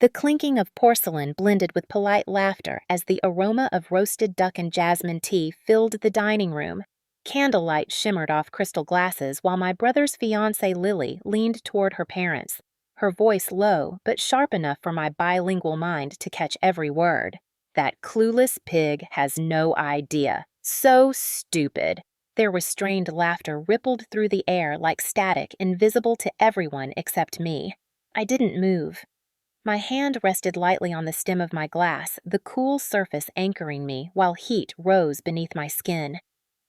The clinking of porcelain blended with polite laughter as the aroma of roasted duck and jasmine tea filled the dining room. Candlelight shimmered off crystal glasses while my brother's fiancée Lily leaned toward her parents, her voice low but sharp enough for my bilingual mind to catch every word. "That clueless pig has no idea. So stupid." Their restrained laughter rippled through the air like static invisible to everyone except me. I didn't move. My hand rested lightly on the stem of my glass, the cool surface anchoring me while heat rose beneath my skin.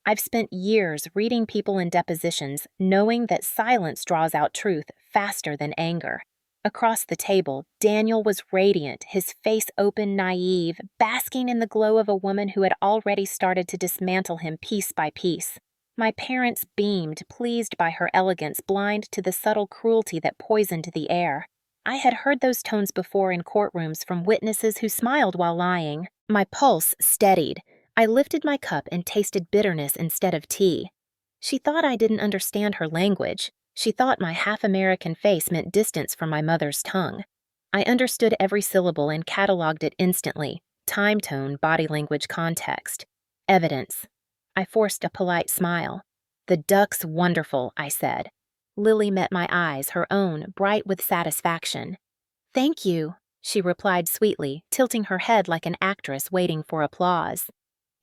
I've spent years reading people in depositions, knowing that silence draws out truth faster than anger. Across the table, Daniel was radiant, his face open, naive, basking in the glow of a woman who had already started to dismantle him piece by piece. My parents beamed, pleased by her elegance, blind to the subtle cruelty that poisoned the air. I had heard those tones before in courtrooms from witnesses who smiled while lying. My pulse steadied. I lifted my cup and tasted bitterness instead of tea. She thought I didn't understand her language. She thought my half-American face meant distance from my mother's tongue. I understood every syllable and cataloged it instantly. Time tone, body language, context. Evidence. I forced a polite smile. "The duck's wonderful," I said. Lily met my eyes, her own bright with satisfaction. "Thank you," she replied sweetly, tilting her head like an actress waiting for applause.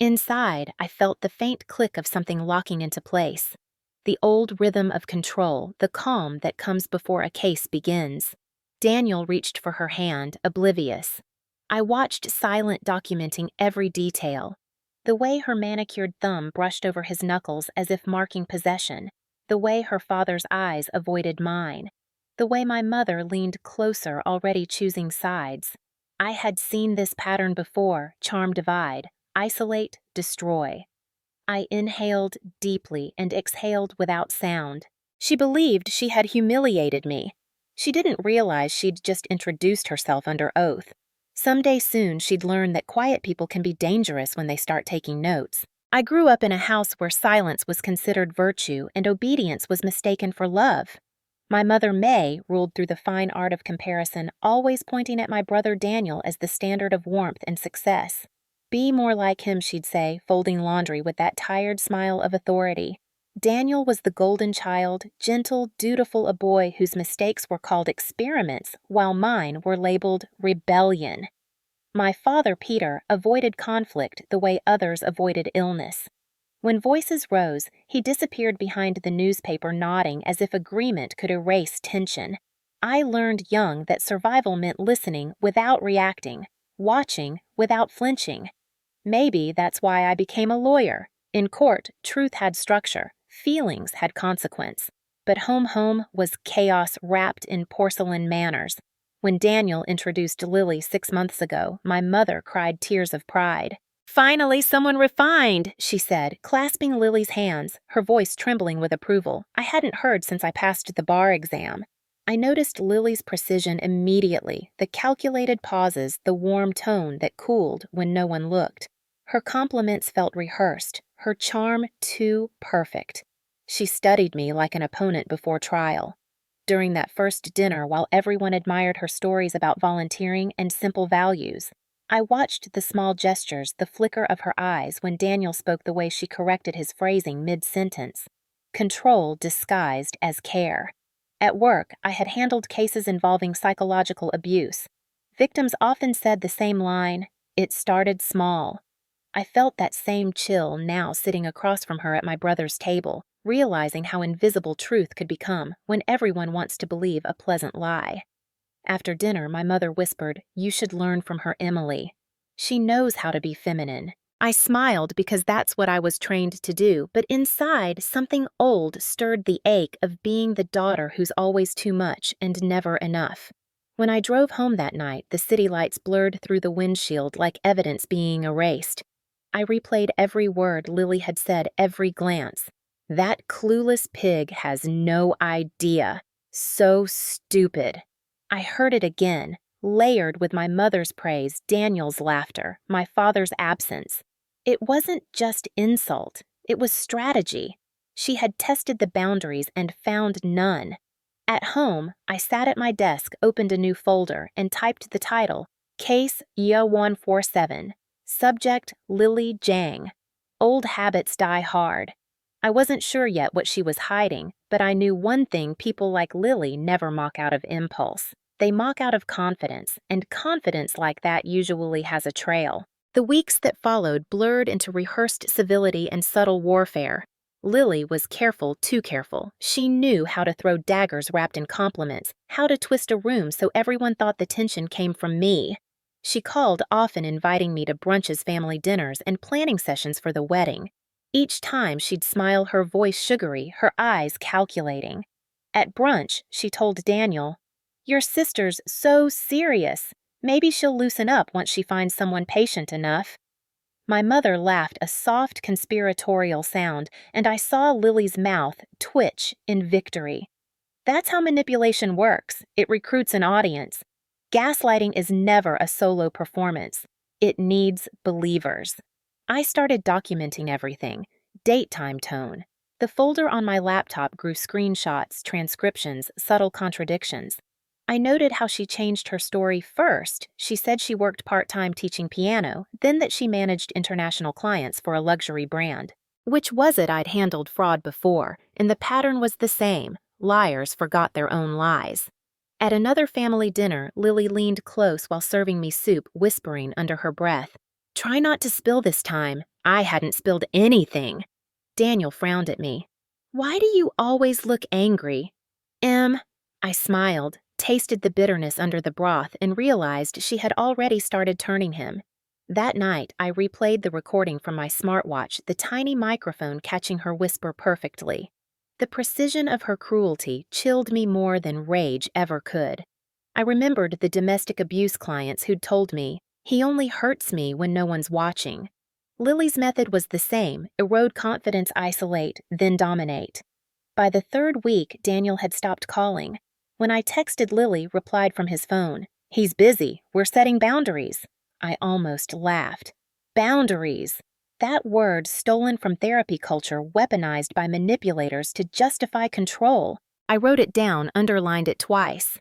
Inside, I felt the faint click of something locking into place. The old rhythm of control, the calm that comes before a case begins. Daniel reached for her hand, oblivious. I watched, silent, documenting every detail. The way her manicured thumb brushed over his knuckles as if marking possession. The way her father's eyes avoided mine. The way my mother leaned closer, already choosing sides. I had seen this pattern before, charm divide, isolate, destroy. I inhaled deeply and exhaled without sound. She believed she had humiliated me. She didn't realize she'd just introduced herself under oath. Someday soon she'd learn that quiet people can be dangerous when they start taking notes. I grew up in a house where silence was considered virtue and obedience was mistaken for love. My mother May ruled through the fine art of comparison, always pointing at my brother Daniel as the standard of warmth and success. "Be more like him," she'd say, folding laundry with that tired smile of authority. Daniel was the golden child, gentle, dutiful, a boy whose mistakes were called experiments, while mine were labeled rebellion. My father, Peter, avoided conflict the way others avoided illness. When voices rose, he disappeared behind the newspaper, nodding as if agreement could erase tension. I learned young that survival meant listening without reacting, watching without flinching. Maybe that's why I became a lawyer. In court, truth had structure, feelings had consequence. But home was chaos wrapped in porcelain manners. When Daniel introduced Lily 6 months ago, my mother cried tears of pride. "Finally, someone refined," she said, clasping Lily's hands, her voice trembling with approval. I hadn't heard since I passed the bar exam. I noticed Lily's precision immediately, the calculated pauses, the warm tone that cooled when no one looked. Her compliments felt rehearsed, her charm too perfect. She studied me like an opponent before trial. During that first dinner, while everyone admired her stories about volunteering and simple values, I watched the small gestures, the flicker of her eyes when Daniel spoke the way she corrected his phrasing mid-sentence. Control disguised as care. At work, I had handled cases involving psychological abuse. Victims often said the same line, "It started small." I felt that same chill now sitting across from her at my brother's table, realizing how invisible truth could become when everyone wants to believe a pleasant lie. After dinner, my mother whispered, "You should learn from her Emily. She knows how to be feminine." I smiled because that's what I was trained to do, but inside, something old stirred the ache of being the daughter who's always too much and never enough. When I drove home that night, the city lights blurred through the windshield like evidence being erased. I replayed every word Lily had said, every glance. "That clueless pig has no idea. So stupid." I heard it again, layered with my mother's praise, Daniel's laughter, my father's absence. It wasn't just insult, it was strategy. She had tested the boundaries and found none. At home, I sat at my desk, opened a new folder, and typed the title, Case YA147, Subject Lily Jang. Old habits die hard. I wasn't sure yet what she was hiding, but I knew one thing: people like Lily never mock out of impulse. They mock out of confidence, and confidence like that usually has a trail. The weeks that followed blurred into rehearsed civility and subtle warfare. Lily was careful, too careful. She knew how to throw daggers wrapped in compliments, how to twist a room so everyone thought the tension came from me. She called often, inviting me to brunches, family dinners, and planning sessions for the wedding. Each time she'd smile, her voice sugary, her eyes calculating. At brunch, she told Daniel, "Your sister's so serious. Maybe she'll loosen up once she finds someone patient enough." My mother laughed, a soft conspiratorial sound, and I saw Lily's mouth twitch in victory. That's how manipulation works. It recruits an audience. Gaslighting is never a solo performance. It needs believers. I started documenting everything. Date, time, tone. The folder on my laptop grew: screenshots, transcriptions, subtle contradictions. I noted how she changed her story. First, she said she worked part-time teaching piano, then that she managed international clients for a luxury brand. Which was it? I'd handled fraud before, and the pattern was the same. Liars forgot their own lies. At another family dinner, Lily leaned close while serving me soup, whispering under her breath, "Try not to spill this time." I hadn't spilled anything. Daniel frowned at me. "Why do you always look angry?" I smiled, tasted the bitterness under the broth, and realized she had already started turning him. That night, I replayed the recording from my smartwatch, the tiny microphone catching her whisper perfectly. The precision of her cruelty chilled me more than rage ever could. I remembered the domestic abuse clients who'd told me, "He only hurts me when no one's watching." Lily's method was the same: erode confidence, isolate, then dominate. By the third week, Daniel had stopped calling. When I texted Lily, replied from his phone, "He's busy. We're setting boundaries." I almost laughed. Boundaries. That word, stolen from therapy culture, weaponized by manipulators to justify control. I wrote it down, underlined it twice.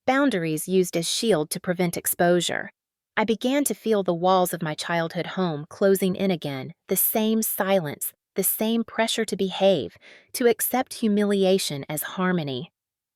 Boundaries used as shield to prevent exposure. I began to feel the walls of my childhood home closing in again, the same silence, the same pressure to behave, to accept humiliation as harmony.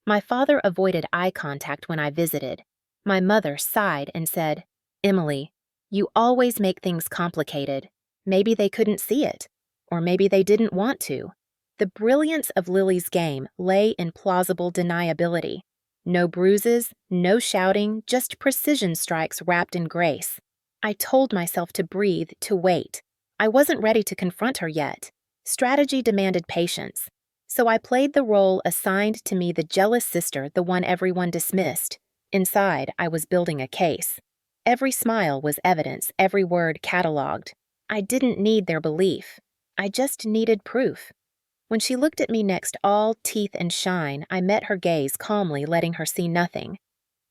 My father avoided eye contact when I visited. My mother sighed and said, "Emily, you always make things complicated." Maybe they couldn't see it, or maybe they didn't want to. The brilliance of Lily's game lay in plausible deniability. No bruises, no shouting, just precision strikes wrapped in grace. I told myself to breathe, to wait. I wasn't ready to confront her yet. Strategy demanded patience. So I played the role assigned to me, the jealous sister, the one everyone dismissed. Inside, I was building a case. Every smile was evidence, every word cataloged. I didn't need their belief. I just needed proof. When she looked at me next, all teeth and shine, I met her gaze calmly, letting her see nothing.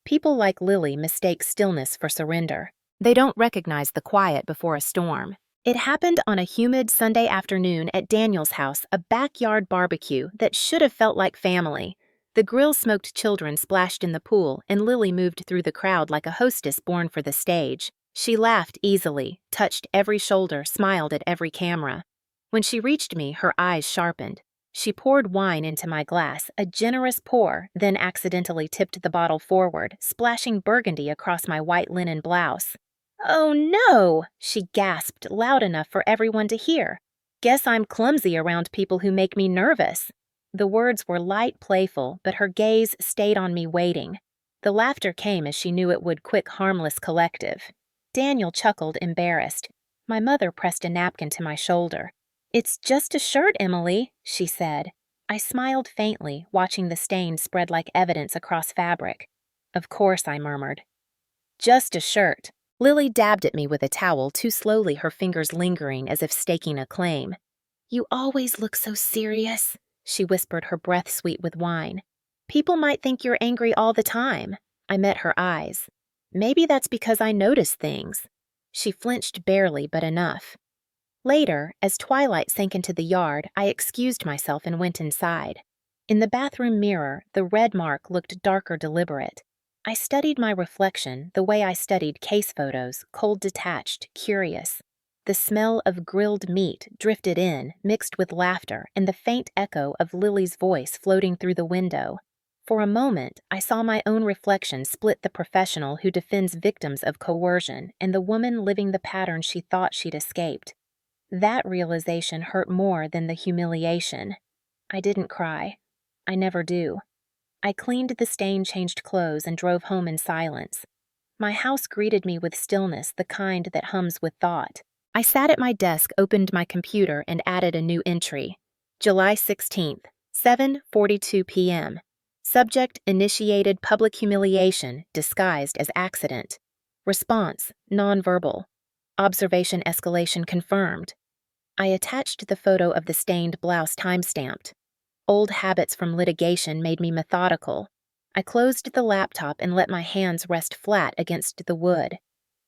People like Lily mistake stillness for surrender. They don't recognize the quiet before a storm. It happened on a humid Sunday afternoon at Daniel's house, a backyard barbecue that should have felt like family. The grill-smoked children splashed in the pool, and Lily moved through the crowd like a hostess born for the stage. She laughed easily, touched every shoulder, smiled at every camera. When she reached me, her eyes sharpened. She poured wine into my glass, a generous pour, then accidentally tipped the bottle forward, splashing burgundy across my white linen blouse. "Oh no!" she gasped, loud enough for everyone to hear. "Guess I'm clumsy around people who make me nervous." The words were light, playful, but her gaze stayed on me, waiting. The laughter came as she knew it would, quick, harmless, collective. Daniel chuckled, embarrassed. My mother pressed a napkin to my shoulder. "It's just a shirt, Emily," she said. I smiled faintly, watching the stain spread like evidence across fabric. "Of course," I murmured. "Just a shirt." Lily dabbed at me with a towel, too slowly, her fingers lingering as if staking a claim. "You always look so serious," she whispered, her breath sweet with wine. "People might think you're angry all the time." I met her eyes. "Maybe that's because I notice things." She flinched barely, but enough. Later, as twilight sank into the yard, I excused myself and went inside. In the bathroom mirror, the red mark looked darker deliberate. I studied my reflection the way I studied case photos, cold detached, curious. The smell of grilled meat drifted in, mixed with laughter and the faint echo of Lily's voice floating through the window. For a moment, I saw my own reflection split the professional who defends victims of coercion and the woman living the pattern she thought she'd escaped. That realization hurt more than the humiliation. I didn't cry. I never do. I cleaned the stain-changed clothes and drove home in silence. My house greeted me with stillness, the kind that hums with thought. I sat at my desk, opened my computer, and added a new entry. July 16th, 7:42 p.m. Subject initiated public humiliation disguised as accident. Response nonverbal. Observation escalation confirmed. I attached the photo of the stained blouse timestamped. Old habits from litigation made me methodical. I closed the laptop and let my hands rest flat against the wood.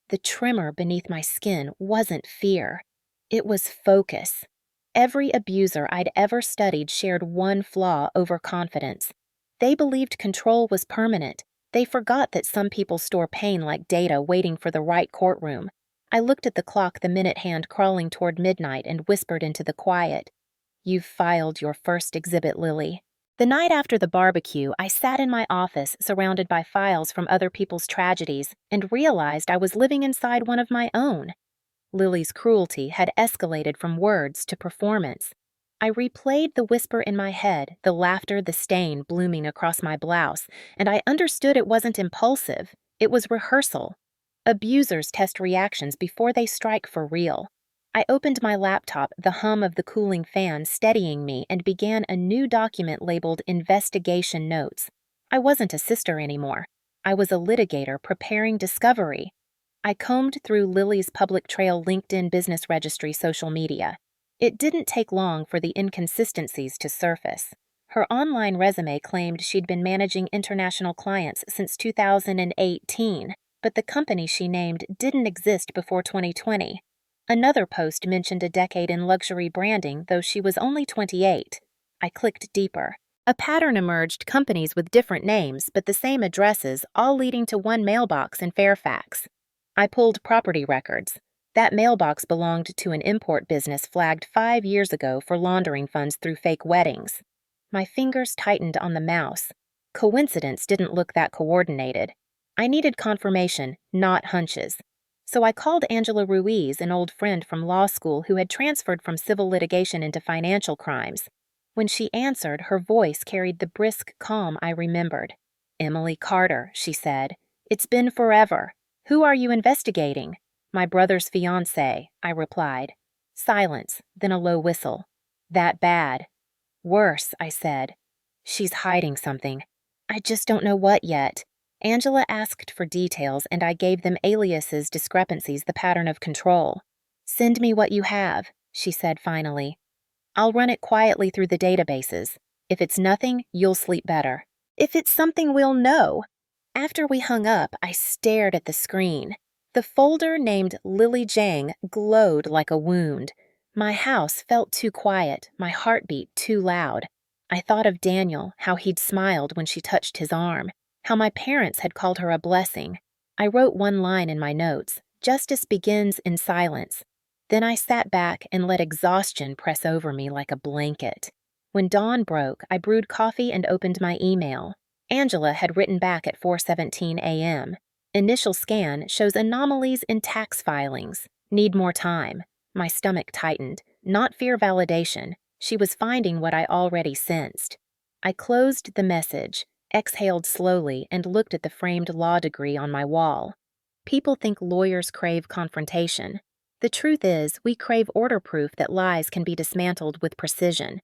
The tremor beneath my skin wasn't fear. It was focus. Every abuser I'd ever studied shared one flaw: overconfidence. They believed control was permanent. They forgot that some people store pain like data waiting for the right courtroom. I looked at the clock, the minute hand crawling toward midnight, and whispered into the quiet, "You've filed your first exhibit, Lily." The night after the barbecue, I sat in my office surrounded by files from other people's tragedies and realized I was living inside one of my own. Lily's cruelty had escalated from words to performance. I replayed the whisper in my head, the laughter, the stain blooming across my blouse, and I understood it wasn't impulsive. It was rehearsal. Abusers test reactions before they strike for real. I opened my laptop, the hum of the cooling fan steadying me, and began a new document labeled Investigation Notes. I wasn't a sister anymore. I was a litigator preparing discovery. I combed through Lily's public trail, LinkedIn, business registry, social media. It didn't take long for the inconsistencies to surface. Her online resume claimed she'd been managing international clients since 2018, but the company she named didn't exist before 2020. Another post mentioned a decade in luxury branding, though she was only 28. I clicked deeper. A pattern emerged: companies with different names but the same addresses, all leading to one mailbox in Fairfax. I pulled property records. That mailbox belonged to an import business flagged 5 years ago for laundering funds through fake weddings. My fingers tightened on the mouse. Coincidence didn't look that coordinated. I needed confirmation, not hunches. So I called Angela Ruiz, an old friend from law school who had transferred from civil litigation into financial crimes. When she answered, her voice carried the brisk calm I remembered. "Emily Carter," she said. "It's been forever. Who are you investigating?" "My brother's fiancée," I replied. Silence, then a low whistle. "That bad?" "Worse," I said. "She's hiding something. I just don't know what yet." Angela asked for details, and I gave them: aliases, discrepancies, the pattern of control. "Send me what you have," she said finally. "I'll run it quietly through the databases. If it's nothing, you'll sleep better. If it's something, we'll know." After we hung up, I stared at the screen. The folder named Lily Jang glowed like a wound. My house felt too quiet, my heartbeat too loud. I thought of Daniel, how he'd smiled when she touched his arm, how my parents had called her a blessing. I wrote one line in my notes: "Justice begins in silence." Then I sat back and let exhaustion press over me like a blanket. When dawn broke, I brewed coffee and opened my email. Angela had written back at 4:17 a.m. Initial scan shows anomalies in tax filings. Need more time. My stomach tightened. Not fear validation. She was finding what I already sensed. I closed the message, exhaled slowly, and looked at the framed law degree on my wall. People think lawyers crave confrontation. The truth is, we crave order proof that lies can be dismantled with precision.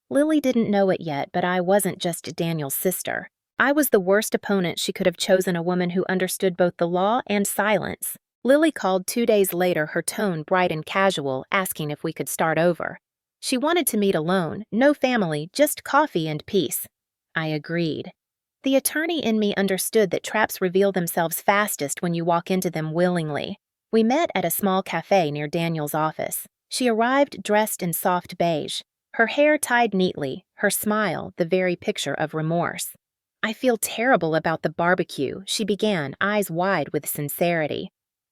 Lily didn't know it yet, but I wasn't just Daniel's sister. I was the worst opponent she could have chosen, a woman who understood both the law and silence. Lily called 2 days later, her tone bright and casual, asking if we could start over. She wanted to meet alone, no family, just coffee and peace. I agreed. The attorney in me understood that traps reveal themselves fastest when you walk into them willingly. We met at a small cafe near Daniel's office. She arrived dressed in soft beige. Her hair tied neatly, her smile the very picture of remorse. "I feel terrible about the barbecue," she began, eyes wide with sincerity.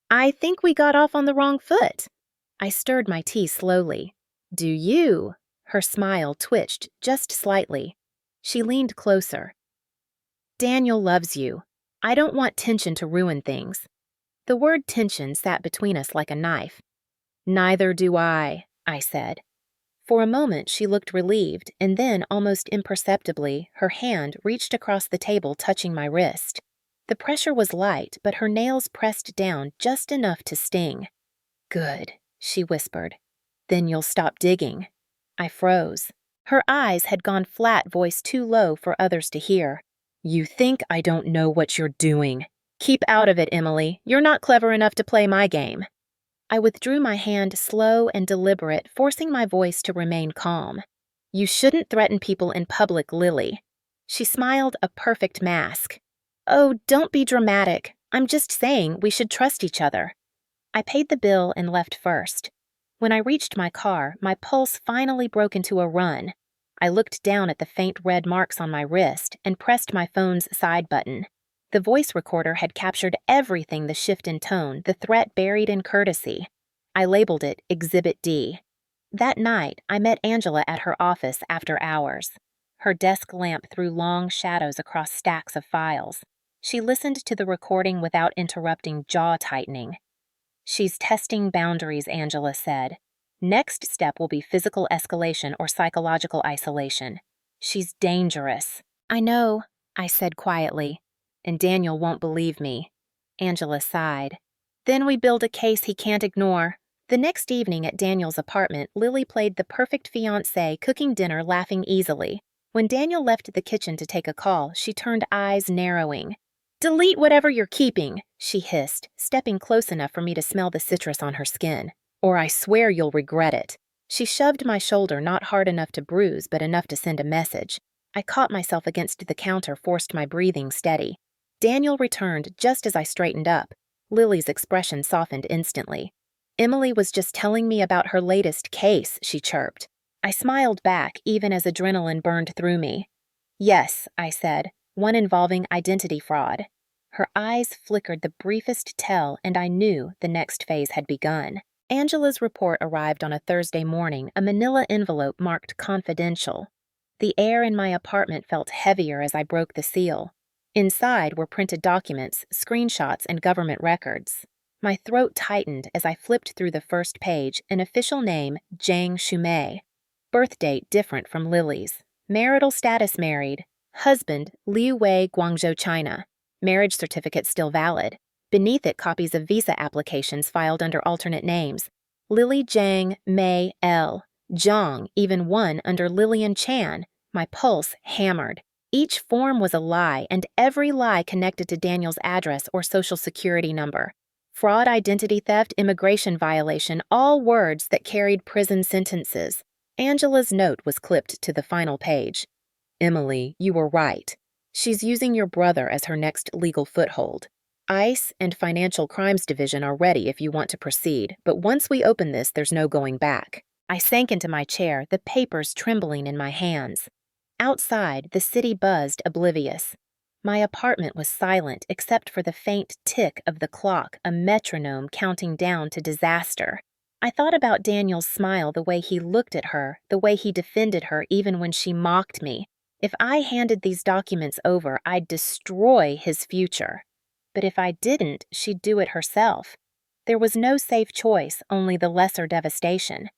"I think we got off on the wrong foot." I stirred my tea slowly. "Do you?" Her smile twitched just slightly. She leaned closer. "Daniel loves you. I don't want tension to ruin things." The word tension sat between us like a knife. "Neither do I," I said. For a moment she looked relieved, and then, almost imperceptibly, her hand reached across the table, touching my wrist. The pressure was light, but her nails pressed down just enough to sting. "Good," she whispered. "Then you'll stop digging." I froze. Her eyes had gone flat, voice too low for others to hear. "You think I don't know what you're doing. Keep out of it, Emily. You're not clever enough to play my game." I withdrew my hand, slow and deliberate, forcing my voice to remain calm. "You shouldn't threaten people in public, Lily." She smiled, a perfect mask. "Oh, don't be dramatic. I'm just saying we should trust each other." I paid the bill and left first. When I reached my car, my pulse finally broke into a run. I looked down at the faint red marks on my wrist and pressed my phone's side button. The voice recorder had captured everything, the shift in tone, the threat buried in courtesy. I labeled it Exhibit D. That night, I met Angela at her office after hours. Her desk lamp threw long shadows across stacks of files. She listened to the recording without interrupting, jaw tightening. "She's testing boundaries," Angela said. "Next step will be physical escalation or psychological isolation. She's dangerous." "I know," I said quietly. "And Daniel won't believe me." Angela sighed. "Then we build a case he can't ignore." The next evening at Daniel's apartment, Lily played the perfect fiancée, cooking dinner, laughing easily. When Daniel left the kitchen to take a call, she turned, eyes narrowing. "Delete whatever you're keeping," she hissed, stepping close enough for me to smell the citrus on her skin. "Or I swear you'll regret it." She shoved my shoulder, not hard enough to bruise, but enough to send a message. I caught myself against the counter, forced my breathing steady. Daniel returned just as I straightened up. Lily's expression softened instantly. "Emily was just telling me about her latest case," she chirped. I smiled back, even as adrenaline burned through me. "Yes," I said, "one involving identity fraud." Her eyes flickered the briefest tell, and I knew the next phase had begun. Angela's report arrived on a Thursday morning, a manila envelope marked confidential. The air in my apartment felt heavier as I broke the seal. Inside were printed documents, screenshots, and government records. My throat tightened as I flipped through the first page, an official name, Jiang Shumei. Birth date different from Lily's. Marital status married. Husband, Liu Wei, Guangzhou, China. Marriage certificate still valid. Beneath it, copies of visa applications filed under alternate names. Lily Jiang, Mei L. Zhang, even one under Lillian Chan. My pulse hammered. Each form was a lie, and every lie connected to Daniel's address or social security number. Fraud, identity theft, immigration violation, all words that carried prison sentences. Angela's note was clipped to the final page. "Emily, you were right. She's using your brother as her next legal foothold. ICE and Financial Crimes Division are ready if you want to proceed, but once we open this, there's no going back." I sank into my chair, the papers trembling in my hands. Outside, the city buzzed, oblivious. My apartment was silent except for the faint tick of the clock, a metronome counting down to disaster. I thought about Daniel's smile, the way he looked at her, the way he defended her even when she mocked me. If I handed these documents over, I'd destroy his future. But if I didn't, she'd do it herself. There was no safe choice, only the lesser devastation.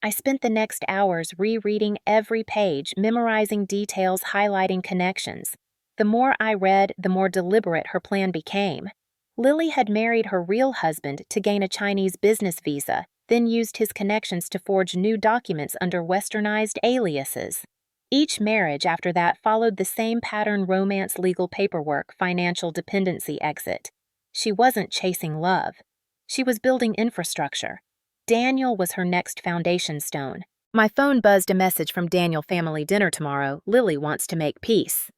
I spent the next hours rereading every page, memorizing details, highlighting connections. The more I read, the more deliberate her plan became. Lily had married her real husband to gain a Chinese business visa, then used his connections to forge new documents under westernized aliases. Each marriage after that followed the same pattern: romance, legal paperwork, financial dependency, exit. She wasn't chasing love. She was building infrastructure. Daniel was her next foundation stone. My phone buzzed, a message from Daniel: family dinner tomorrow. Lily wants to make peace.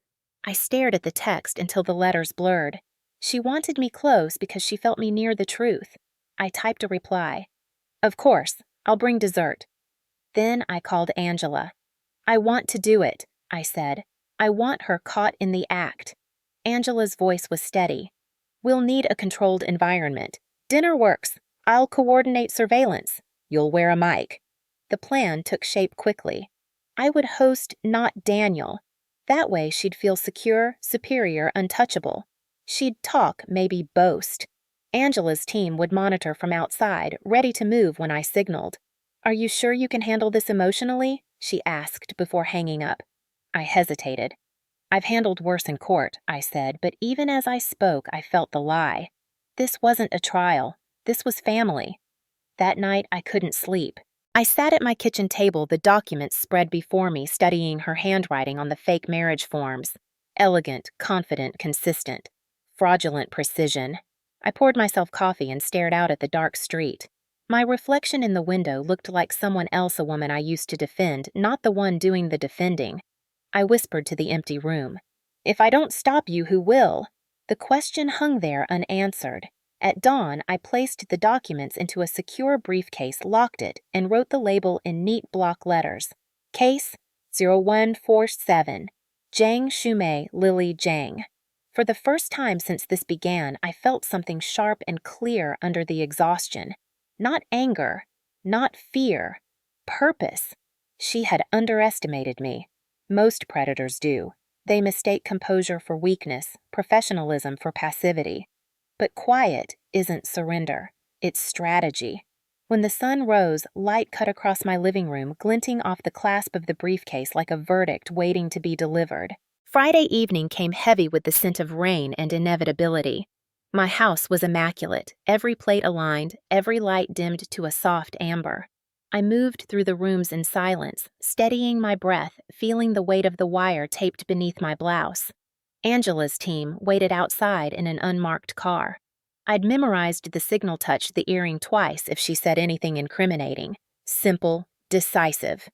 I stared at the text until the letters blurred. She wanted me close because she felt me near the truth. I typed a reply. "Of course, I'll bring dessert." Then I called Angela. "I want to do it," I said. "I want her caught in the act." Angela's voice was steady. "We'll need a controlled environment. Dinner works. I'll coordinate surveillance. You'll wear a mic." The plan took shape quickly. I would host not Daniel. That way she'd feel secure, superior, untouchable. She'd talk, maybe boast. Angela's team would monitor from outside, ready to move when I signaled. "Are you sure you can handle this emotionally?" she asked before hanging up. I hesitated. "I've handled worse in court," I said, but even as I spoke, I felt the lie. This wasn't a trial. This was family. That night, I couldn't sleep. I sat at my kitchen table, the documents spread before me, studying her handwriting on the fake marriage forms. Elegant, confident, consistent. Fraudulent precision. I poured myself coffee and stared out at the dark street. My reflection in the window looked like someone else, a woman I used to defend, not the one doing the defending. I whispered to the empty room. "If I don't stop you, who will?" The question hung there unanswered. At dawn, I placed the documents into a secure briefcase, locked it, and wrote the label in neat block letters. Case 0147. Jiang Shumei Lily Jiang. For the first time since this began, I felt something sharp and clear under the exhaustion. Not anger, not fear. Purpose. She had underestimated me. Most predators do. They mistake composure for weakness, professionalism for passivity. But quiet isn't surrender. It's strategy. When the sun rose, light cut across my living room, glinting off the clasp of the briefcase like a verdict waiting to be delivered. Friday evening came heavy with the scent of rain and inevitability. My house was immaculate, every plate aligned, every light dimmed to a soft amber. I moved through the rooms in silence, steadying my breath, feeling the weight of the wire taped beneath my blouse. Angela's team waited outside in an unmarked car. I'd memorized the signal touch the earring twice if she said anything incriminating. Simple, decisive.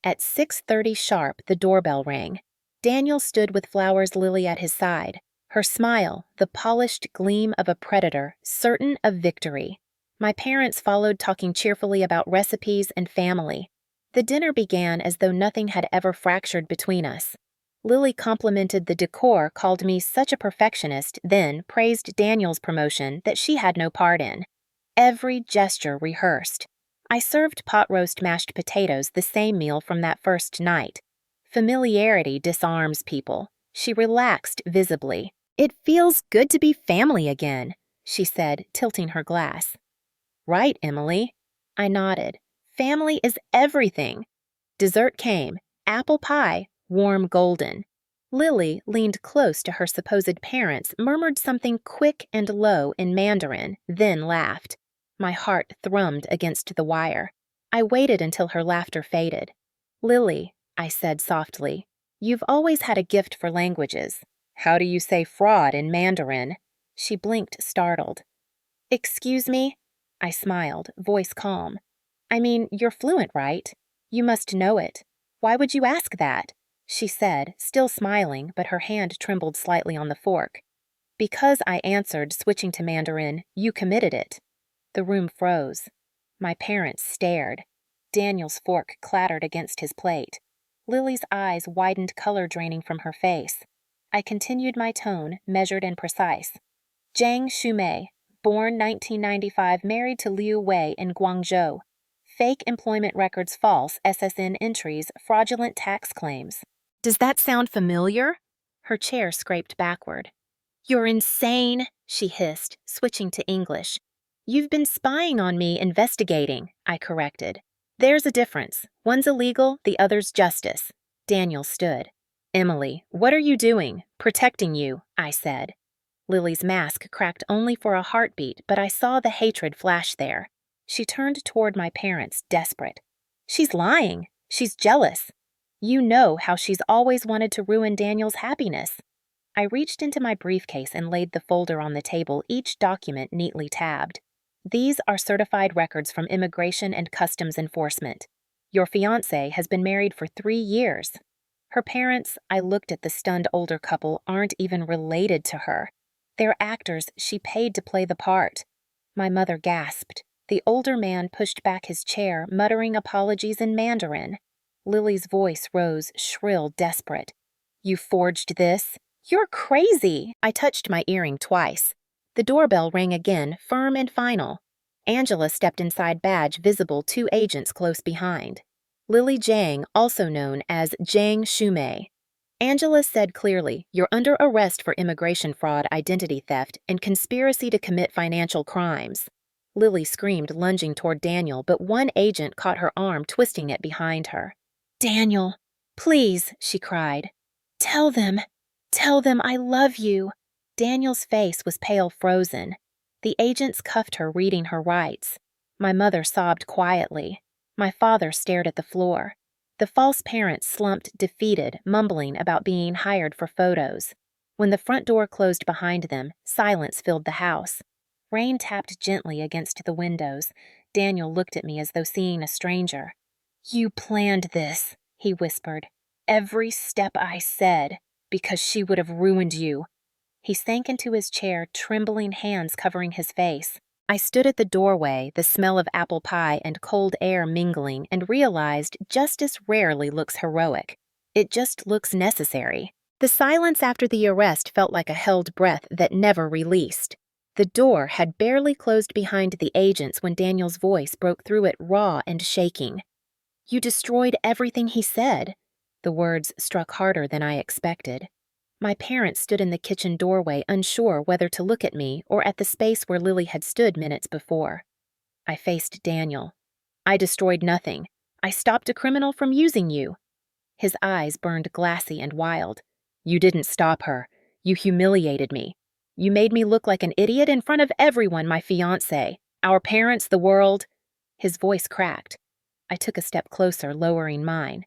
At 6:30 sharp, the doorbell rang. Daniel stood with Flowers Lily at his side, her smile the polished gleam of a predator, certain of victory. My parents followed, talking cheerfully about recipes and family. The dinner began as though nothing had ever fractured between us. Lily complimented the decor, called me such a perfectionist, then praised Daniel's promotion that she had no part in. Every gesture rehearsed. I served pot roast mashed potatoes, the same meal from that first night. Familiarity disarms people. She relaxed visibly. "It feels good to be family again," she said, tilting her glass. "Right, Emily." I nodded. Family is everything. Dessert came. Apple pie, warm golden. Lily leaned close to her supposed parents, murmured something quick and low in Mandarin, then laughed. My heart thrummed against the wire. I waited until her laughter faded. "Lily," I said softly, "you've always had a gift for languages. How do you say fraud in Mandarin?" She blinked, startled. "Excuse me?" I smiled, voice calm. "I mean, you're fluent, right? You must know it. Why would you ask that?" she said, still smiling, but her hand trembled slightly on the fork. "Because," I answered, switching to Mandarin, "you committed it." The room froze. My parents stared. Daniel's fork clattered against his plate. Lily's eyes widened, color draining from her face. I continued my tone, measured and precise. "Jiang Shumei, born 1995, married to Liu Wei in Guangzhou. Fake employment records false, SSN entries, fraudulent tax claims." "Does that sound familiar?" Her chair scraped backward. "You're insane," she hissed, switching to English. "You've been spying on me, investigating," I corrected. "There's a difference. One's illegal, the other's justice." Daniel stood. "Emily, what are you doing? Protecting you," I said. Lily's mask cracked only for a heartbeat, but I saw the hatred flash there. She turned toward my parents, desperate. "She's lying. She's jealous. You know how she's always wanted to ruin Daniel's happiness." I reached into my briefcase and laid the folder on the table, each document neatly tabbed. "These are certified records from Immigration and Customs Enforcement. Your fiancé has been married for 3 years. Her parents," I looked at the stunned older couple, "aren't even related to her. They're actors she paid to play the part." My mother gasped. The older man pushed back his chair, muttering apologies in Mandarin. Lily's voice rose, shrill, desperate. "You forged this? You're crazy!" I touched my earring twice. The doorbell rang again, firm and final. Angela stepped inside, badge visible, 2 agents close behind. Lily Jiang, also known as Jiang Shumei. Angela said clearly, "You're under arrest for immigration fraud, identity theft, and conspiracy to commit financial crimes." Lily screamed, lunging toward Daniel, but one agent caught her arm, twisting it behind her. "Daniel, please," she cried. Tell them I love you." Daniel's face was pale frozen. The agents cuffed her, reading her rights. My mother sobbed quietly. My father stared at the floor. The false parents slumped, defeated, mumbling about being hired for photos. When the front door closed behind them, silence filled the house. Rain tapped gently against the windows. Daniel looked at me as though seeing a stranger. "You planned this," he whispered. "Every step I said, because she would have ruined you." He sank into his chair, trembling hands covering his face. I stood at the doorway, the smell of apple pie and cold air mingling, and realized justice rarely looks heroic. It just looks necessary. The silence after the arrest felt like a held breath that never released. The door had barely closed behind the agents when Daniel's voice broke through it, raw and shaking. "You destroyed everything he said." The words struck harder than I expected. My parents stood in the kitchen doorway, unsure whether to look at me or at the space where Lily had stood minutes before. I faced Daniel. "I destroyed nothing. I stopped a criminal from using you." His eyes burned glassy and wild. "You didn't stop her. You humiliated me. You made me look like an idiot in front of everyone, my fiancé, our parents, the world." His voice cracked. I took a step closer, lowering mine.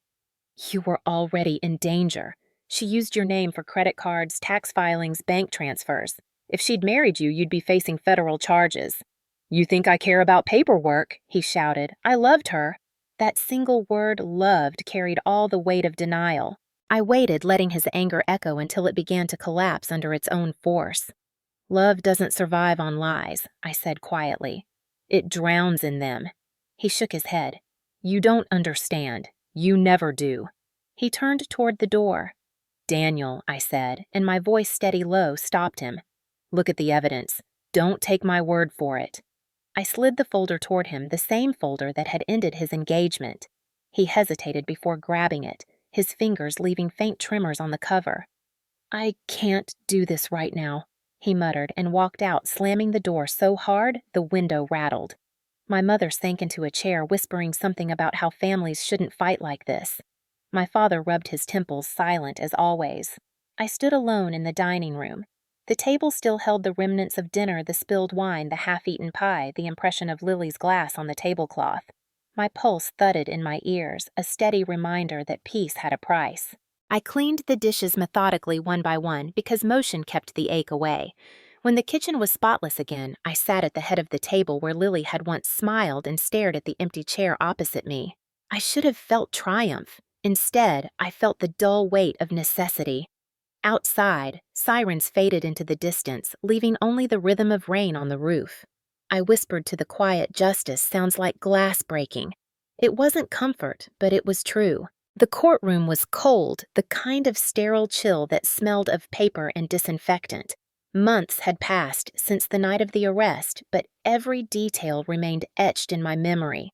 "You were already in danger. She used your name for credit cards, tax filings, bank transfers. If she'd married you, you'd be facing federal charges." "You think I care about paperwork?" he shouted. "I loved her." That single word, loved, carried all the weight of denial. I waited, letting his anger echo until it began to collapse under its own force. "Love doesn't survive on lies," I said quietly. "It drowns in them." He shook his head. "You don't understand. You never do." He turned toward the door. "Daniel," I said, and my voice, steady low, stopped him. "Look at the evidence. Don't take my word for it." I slid the folder toward him, the same folder that had ended his engagement. He hesitated before grabbing it, his fingers leaving faint tremors on the cover. "I can't do this right now," he muttered and walked out, slamming the door so hard the window rattled. My mother sank into a chair, whispering something about how families shouldn't fight like this. My father rubbed his temples, silent as always. I stood alone in the dining room. The table still held the remnants of dinner, the spilled wine, the half-eaten pie, the impression of Lily's glass on the tablecloth. My pulse thudded in my ears, a steady reminder that peace had a price. I cleaned the dishes methodically one by one because motion kept the ache away. When the kitchen was spotless again, I sat at the head of the table where Lily had once smiled and stared at the empty chair opposite me. I should have felt triumph. Instead, I felt the dull weight of necessity. Outside, sirens faded into the distance, leaving only the rhythm of rain on the roof. I whispered to the quiet, "Justice sounds like glass breaking." It wasn't comfort, but it was true. The courtroom was cold, the kind of sterile chill that smelled of paper and disinfectant. Months had passed since the night of the arrest, but every detail remained etched in my memory.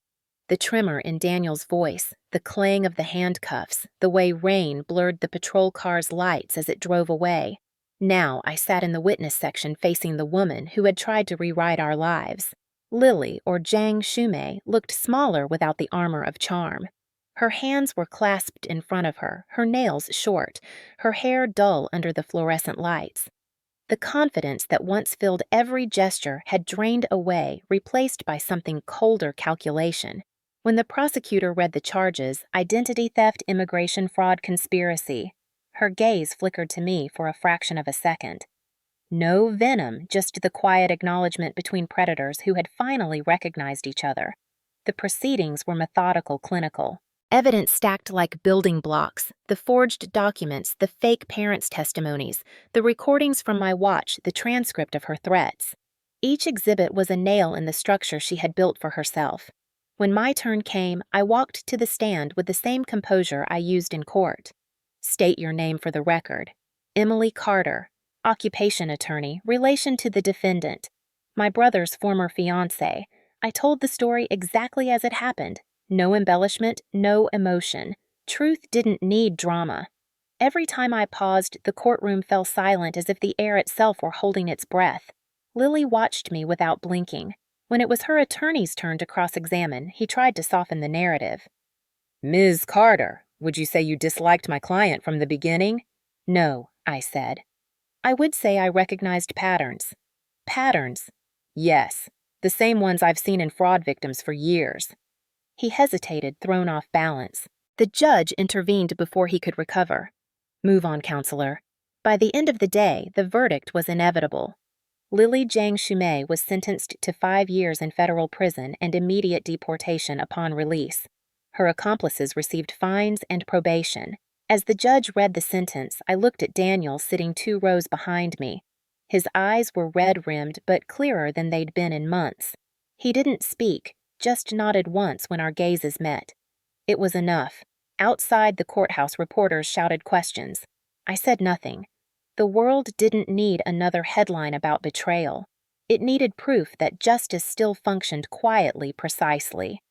The tremor in Daniel's voice, the clang of the handcuffs, the way rain blurred the patrol car's lights as it drove away. Now I sat in the witness section facing the woman who had tried to rewrite our lives. Lily, or Jiang Shumei, looked smaller without the armor of charm. Her hands were clasped in front of her, her nails short, her hair dull under the fluorescent lights. The confidence that once filled every gesture had drained away, replaced by something colder calculation. When the prosecutor read the charges, identity theft, immigration fraud, conspiracy, her gaze flickered to me for a fraction of a second. No venom, just the quiet acknowledgement between predators who had finally recognized each other. The proceedings were methodical, clinical. Evidence stacked like building blocks, the forged documents, the fake parents' testimonies, the recordings from my watch, the transcript of her threats. Each exhibit was a nail in the structure she had built for herself. When my turn came, I walked to the stand with the same composure I used in court. State your name for the record. Emily Carter, occupation attorney, relation to the defendant. My brother's former fiancée. I told the story exactly as it happened. No embellishment, no emotion. Truth didn't need drama. Every time I paused, the courtroom fell silent as if the air itself were holding its breath. Lily watched me without blinking. When it was her attorney's turn to cross-examine, he tried to soften the narrative. Ms. Carter, would you say you disliked my client from the beginning? No, I said. I would say I recognized patterns. Patterns? Yes, the same ones I've seen in fraud victims for years. He hesitated, thrown off balance. The judge intervened before he could recover. Move on, counselor. By the end of the day, the verdict was inevitable. Lily Jiang Shumei was sentenced to 5 years in federal prison and immediate deportation upon release. Her accomplices received fines and probation. As the judge read the sentence, I looked at Daniel sitting 2 rows behind me. His eyes were red-rimmed but clearer than they'd been in months. He didn't speak, just nodded once when our gazes met. It was enough. Outside the courthouse, reporters shouted questions. I said nothing. The world didn't need another headline about betrayal. It needed proof that justice still functioned quietly, precisely.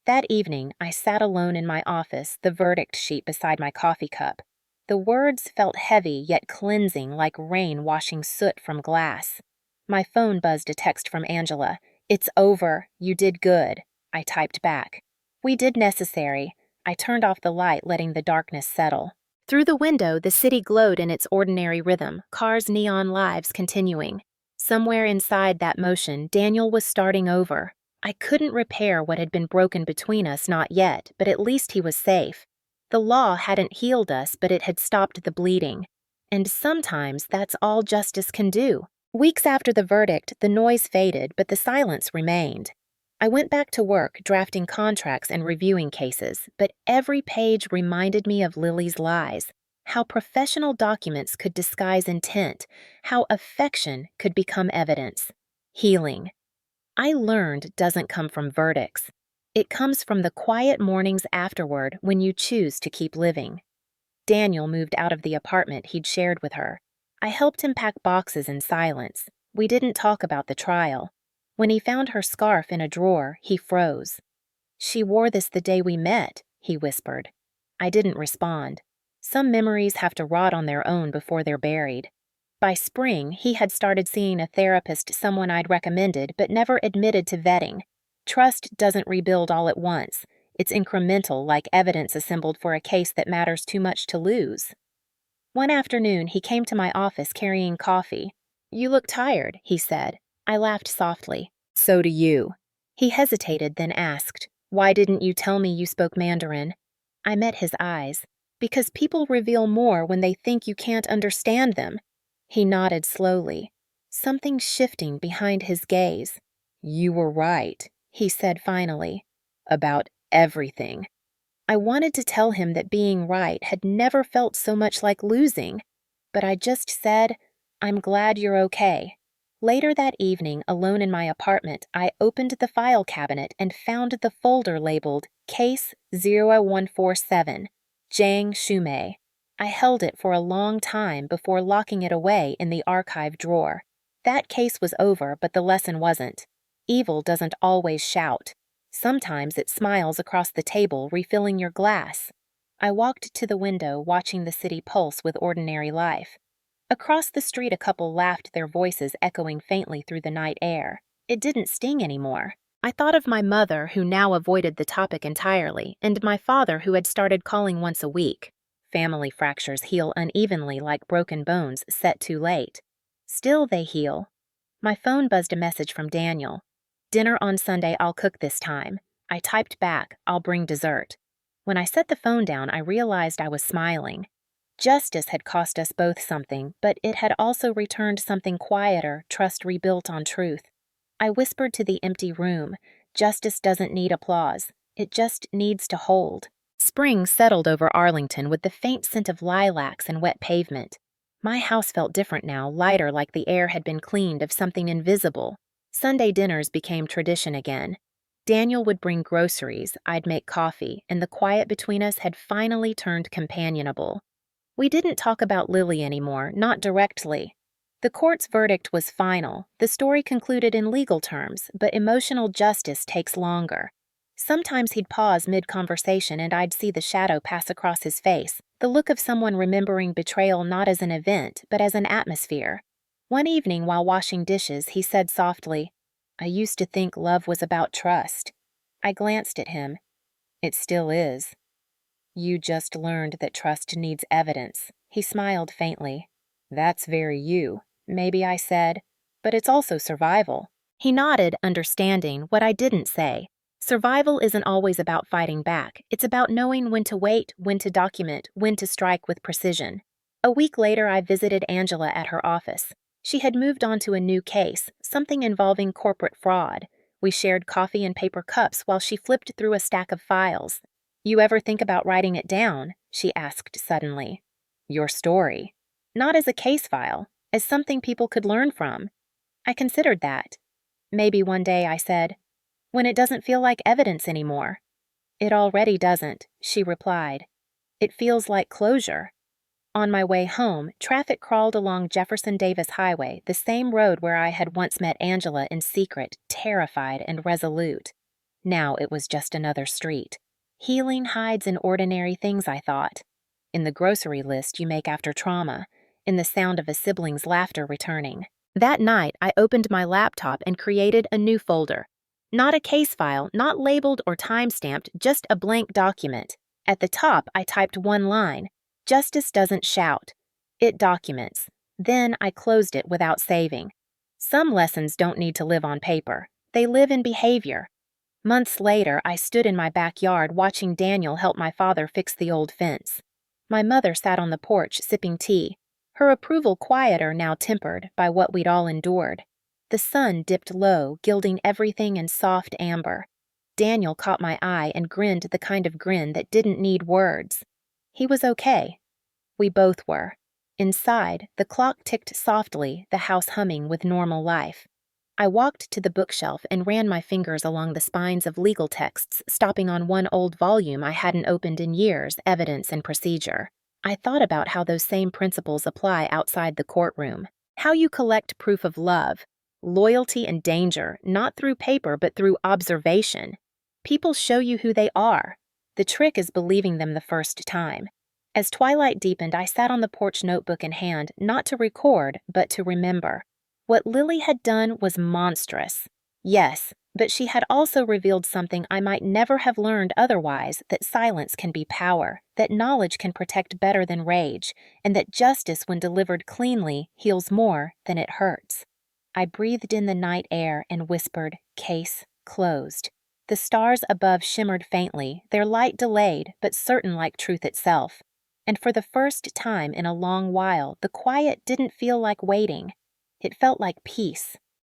That evening, I sat alone in my office, the verdict sheet beside my coffee cup. The words felt heavy yet cleansing, like rain washing soot from glass. My phone buzzed a text from Angela. "It's over. You did good." I typed back. "We did necessary." I turned off the light, letting the darkness settle. Through the window, the city glowed in its ordinary rhythm, cars' neon lives continuing. Somewhere inside that motion, Daniel was starting over. I couldn't repair what had been broken between us, not yet, but at least he was safe. The law hadn't healed us, but it had stopped the bleeding. And sometimes that's all justice can do. Weeks after the verdict, the noise faded, but the silence remained. I went back to work, drafting contracts and reviewing cases, but every page reminded me of Lily's lies, how professional documents could disguise intent, how affection could become evidence. Healing. I learned doesn't come from verdicts. It comes from the quiet mornings afterward when you choose to keep living. Daniel moved out of the apartment he'd shared with her. I helped him pack boxes in silence. We didn't talk about the trial. When he found her scarf in a drawer, he froze. "She wore this the day we met," he whispered. I didn't respond. Some memories have to rot on their own before they're buried. By spring, he had started seeing a therapist, someone I'd recommended but never admitted to vetting. Trust doesn't rebuild all at once. It's incremental, like evidence assembled for a case that matters too much to lose. One afternoon, he came to my office carrying coffee. "You look tired," he said. I laughed softly. "So do you." He hesitated, then asked, "Why didn't you tell me you spoke Mandarin?" I met his eyes. "Because people reveal more when they think you can't understand them." He nodded slowly, something shifting behind his gaze. "You were right," he said finally, "about everything." I wanted to tell him that being right had never felt so much like losing, but I just said, "I'm glad you're okay." Later that evening, alone in my apartment, I opened the file cabinet and found the folder labeled Case 0147, Jiang Shumei. I held it for a long time before locking it away in the archive drawer. That case was over, but the lesson wasn't. Evil doesn't always shout. Sometimes it smiles across the table, refilling your glass. I walked to the window, watching the city pulse with ordinary life. Across the street, a couple laughed, their voices echoing faintly through the night air. It didn't sting anymore. I thought of my mother, who now avoided the topic entirely, and my father, who had started calling once a week. Family fractures heal unevenly like broken bones set too late. Still, they heal. My phone buzzed a message from Daniel. "Dinner on Sunday, I'll cook this time." I typed back, "I'll bring dessert." When I set the phone down, I realized I was smiling. Justice had cost us both something, but it had also returned something quieter, trust rebuilt on truth. I whispered to the empty room, "Justice doesn't need applause. It just needs to hold." Spring settled over Arlington with the faint scent of lilacs and wet pavement. My house felt different now, lighter, like the air had been cleaned of something invisible. Sunday dinners became tradition again. Daniel would bring groceries, I'd make coffee, and the quiet between us had finally turned companionable. We didn't talk about Lily anymore, not directly. The court's verdict was final. The story concluded in legal terms, but emotional justice takes longer. Sometimes he'd pause mid-conversation and I'd see the shadow pass across his face, the look of someone remembering betrayal not as an event, but as an atmosphere. One evening while washing dishes, he said softly, "I used to think love was about trust." I glanced at him. "It still is." "You just learned that trust needs evidence." He smiled faintly. "That's very you." Maybe I said, "But it's also survival." He nodded, understanding what I didn't say. Survival isn't always about fighting back. It's about knowing when to wait, when to document, when to strike with precision. A week later, I visited Angela at her office. She had moved on to a new case, something involving corporate fraud. We shared coffee and paper cups while she flipped through a stack of files. "You ever think about writing it down?" she asked suddenly. "Your story." "Not as a case file, as something people could learn from." I considered that. "Maybe one day," I said, "when it doesn't feel like evidence anymore." "It already doesn't," she replied. "It feels like closure." On my way home, traffic crawled along Jefferson Davis Highway, the same road where I had once met Angela in secret, terrified and resolute. Now it was just another street. Healing hides in ordinary things, I thought. In the grocery list you make after trauma, in the sound of a sibling's laughter returning. That night, I opened my laptop and created a new folder. Not a case file, not labeled or time-stamped, just a blank document. At the top, I typed one line: "Justice doesn't shout. It documents." Then I closed it without saving. Some lessons don't need to live on paper. They live in behavior. Months later, I stood in my backyard watching Daniel help my father fix the old fence. My mother sat on the porch sipping tea, her approval quieter now tempered by what we'd all endured. The sun dipped low, gilding everything in soft amber. Daniel caught my eye and grinned the kind of grin that didn't need words. He was okay. We both were. Inside, the clock ticked softly, the house humming with normal life. I walked to the bookshelf and ran my fingers along the spines of legal texts, stopping on one old volume I hadn't opened in years, Evidence and Procedure. I thought about how those same principles apply outside the courtroom. How you collect proof of love, loyalty and danger, not through paper but through observation. People show you who they are. The trick is believing them the first time. As twilight deepened, I sat on the porch, notebook in hand, not to record, but to remember. What Lily had done was monstrous. Yes, but she had also revealed something I might never have learned otherwise, that silence can be power, that knowledge can protect better than rage, and that justice, when delivered cleanly, heals more than it hurts. I breathed in the night air and whispered, "Case closed." The stars above shimmered faintly, their light delayed, but certain like truth itself. And for the first time in a long while, the quiet didn't feel like waiting. It felt like peace.